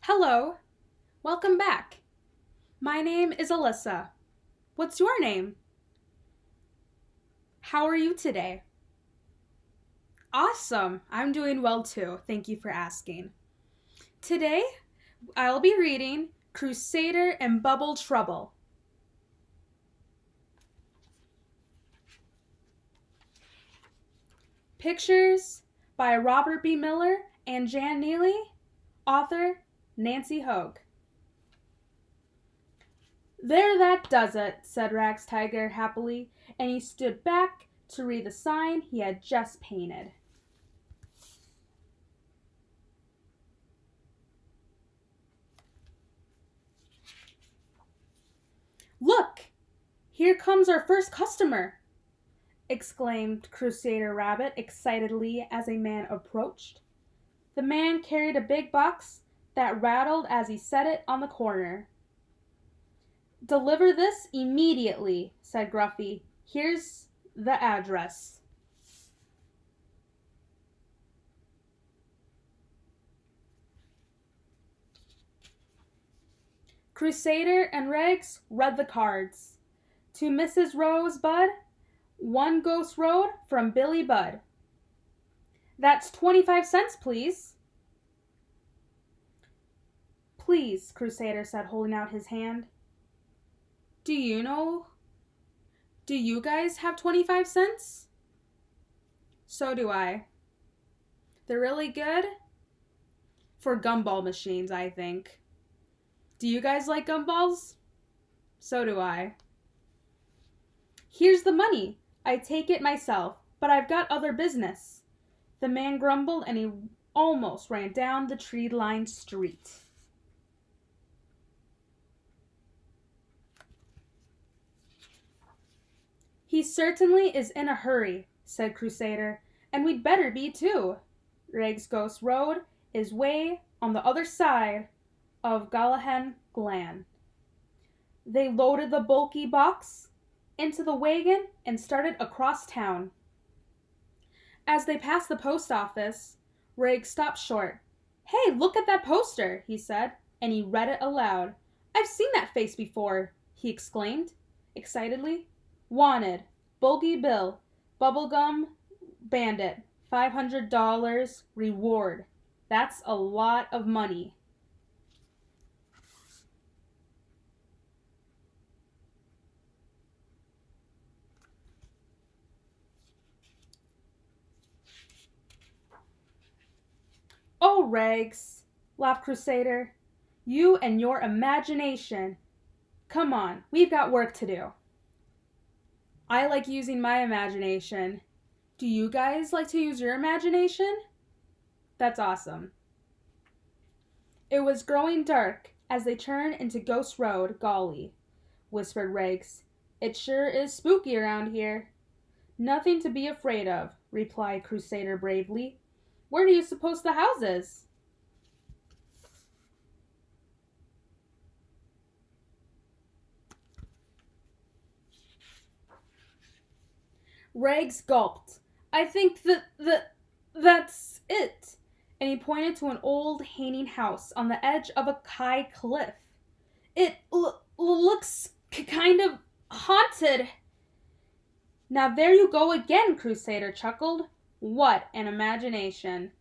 Hello, welcome back. My name is Alyssa. What's your name? How are you today? Awesome, I'm doing well too. Thank you for asking. Today, I'll be reading Crusader and Bubble Trouble. Pictures by Robert B. Miller and Jan Neely. Author Nancy Hogue. There, that does it, said Rags Tiger happily, and he stood back to read the sign he had just painted. Look! Here comes our first customer, exclaimed Crusader Rabbit excitedly as a man approached. The man carried a big box that rattled as he set it on the corner. Deliver this immediately, said Gruffy. Here's the address. Crusader and Rags read the cards. To Mrs. Rosebud, 1 Ghost Road from Billy Budd. That's 25 cents, please. Please, Crusader said, holding out his hand. Do you guys have 25 cents? So do I. They're really good for gumball machines, I think. Do you guys like gumballs? So do I. Here's the money. I take it myself, but I've got other business. The man grumbled and he almost ran down the tree-lined street. He certainly is in a hurry, said Crusader, and we'd better be too. Rags Ghost Road is way on the other side of Gallahan Glen. They loaded the bulky box into the wagon and started across town. As they passed the post office, Rags stopped short. Hey, look at that poster, he said, and he read it aloud. I've seen that face before, he exclaimed, excitedly. Wanted, Bulgy Bill, Bubblegum Bandit, $500 reward. That's a lot of money. Oh, Rags, laughed Crusader. You and your imagination. Come on, we've got work to do. I like using my imagination. Do you guys like to use your imagination? That's awesome. It was growing dark as they turned into Ghost Road, Golly, whispered Rags. It sure is spooky around here. Nothing to be afraid of, replied Crusader bravely. Where do you suppose the house is? Rags gulped. I think that's it. And he pointed to an old hanging house on the edge of a high cliff. It looks kind of haunted. Now there you go again, Crusader chuckled. What an imagination.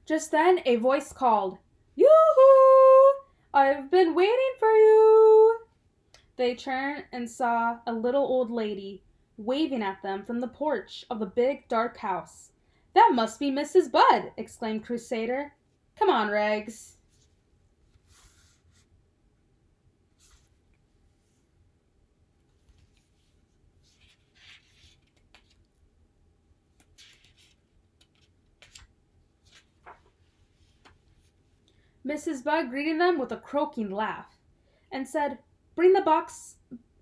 Just then a voice called, Yoo-hoo! I've been waiting for you. They turned and saw a little old lady waving at them from the porch of the big dark house. That must be Mrs. Budd, exclaimed Crusader. Come on, Rags. Mrs. Budd greeted them with a croaking laugh and said, Bring the box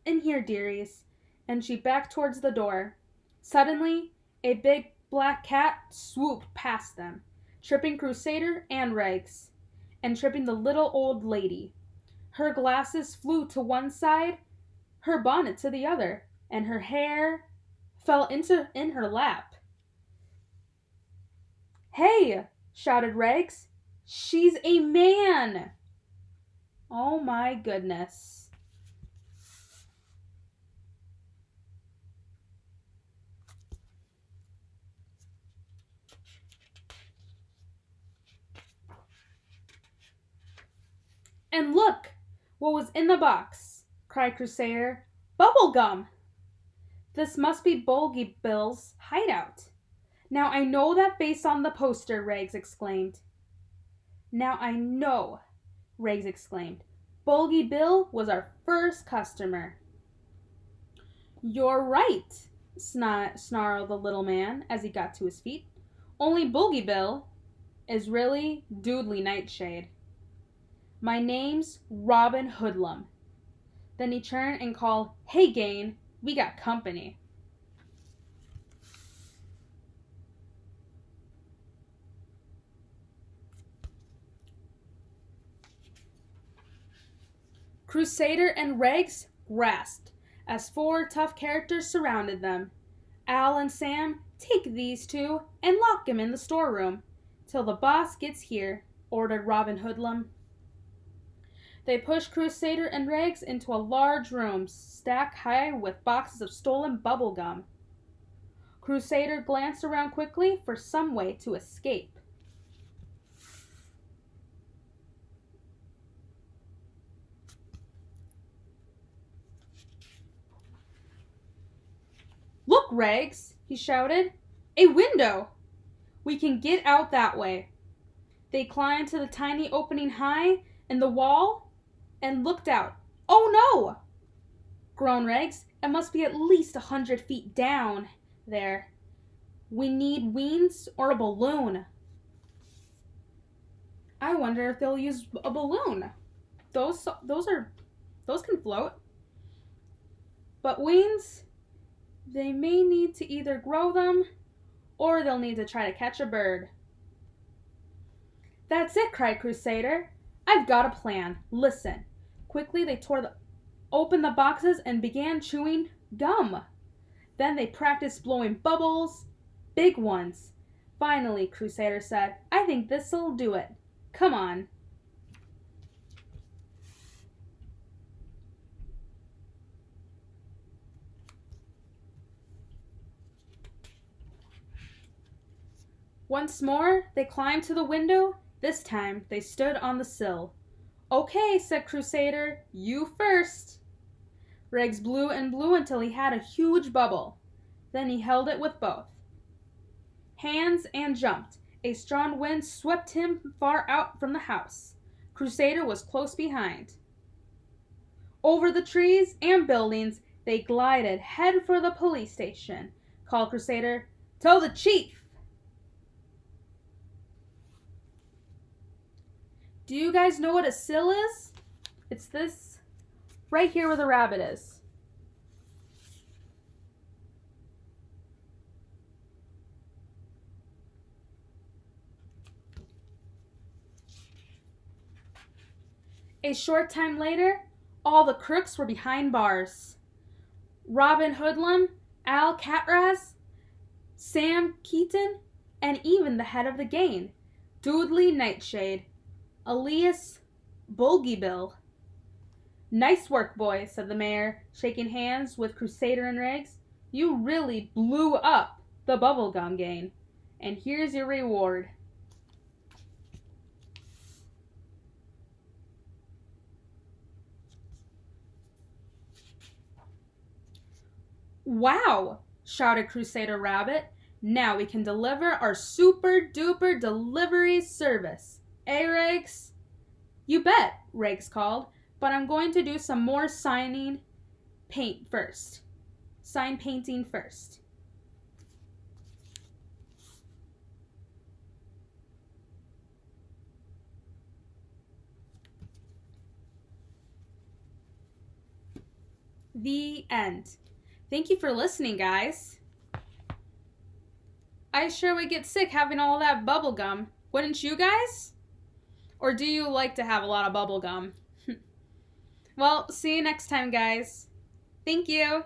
in here, dearies, and she backed towards the door. Suddenly, a big black cat swooped past them, tripping Crusader and Rags, and tripping the little old lady. Her glasses flew to one side, her bonnet to the other, and her hair fell in her lap. "Hey!" shouted Rags. "She's a man!" Oh my goodness. "And look what was in the box!" cried Crusader. "Bubble gum! This must be Bulgy Bill's hideout." "Now I know that face on the poster," Rags exclaimed. "Now I know," Rags exclaimed. "Bulgy Bill was our first customer." "You're right," snarled the little man as he got to his feet. "Only Bulgy Bill is really Doodly Nightshade. My name's Robin Hoodlum." Then he turned and called, "Hey, Gain, we got company." Crusader and Rags grasped as four tough characters surrounded them. "Al and Sam, take these two and lock 'em in the storeroom till the boss gets here," ordered Robin Hoodlum. They pushed Crusader and Rags into a large room stacked high with boxes of stolen bubble gum. Crusader glanced around quickly for some way to escape. "Look, Rags!" he shouted. "A window! We can get out that way." They climbed to the tiny opening high in the wall and looked out. "Oh no!" groaned Rags. "It must be at least 100 feet down there. We need wings or a balloon." "I wonder if they'll use a balloon. Those can float. But wings, they may need to either grow them or they'll need to try to catch a bird." "That's it!" cried Crusader. "I've got a plan. Listen." Quickly they open the boxes and began chewing gum. Then they practiced blowing bubbles, big ones. Finally, Crusader said, "I think this'll do it. Come on." Once more, they climbed to the window. This time, they stood on the sill. "Okay," said Crusader, "you first." Rags blew and blew until he had a huge bubble. Then he held it with both hands and jumped. A strong wind swept him far out from the house. Crusader was close behind. Over the trees and buildings, they glided, headed for the police station. Called Crusader, "Tell the chief." Do you guys know what a sill is? It's this right here where the rabbit is. A short time later, all the crooks were behind bars. Robin Hoodlum, Al Catraz, Sam Keaton, and even the head of the gang, Doodly Nightshade, alias Bulgy Bill. "Nice work, boys," said the mayor, shaking hands with Crusader and Rags. "You really blew up the bubblegum gang, and here's your reward." "Wow!" shouted Crusader Rabbit. "Now we can deliver our super duper delivery service. Eh, Rags?" "You bet," Rags called, "but I'm going to do some more sign painting first. The end. Thank you for listening, guys. I sure would get sick having all that bubble gum. Wouldn't you guys? Or do you like to have a lot of bubble gum? Well, see you next time, guys. Thank you.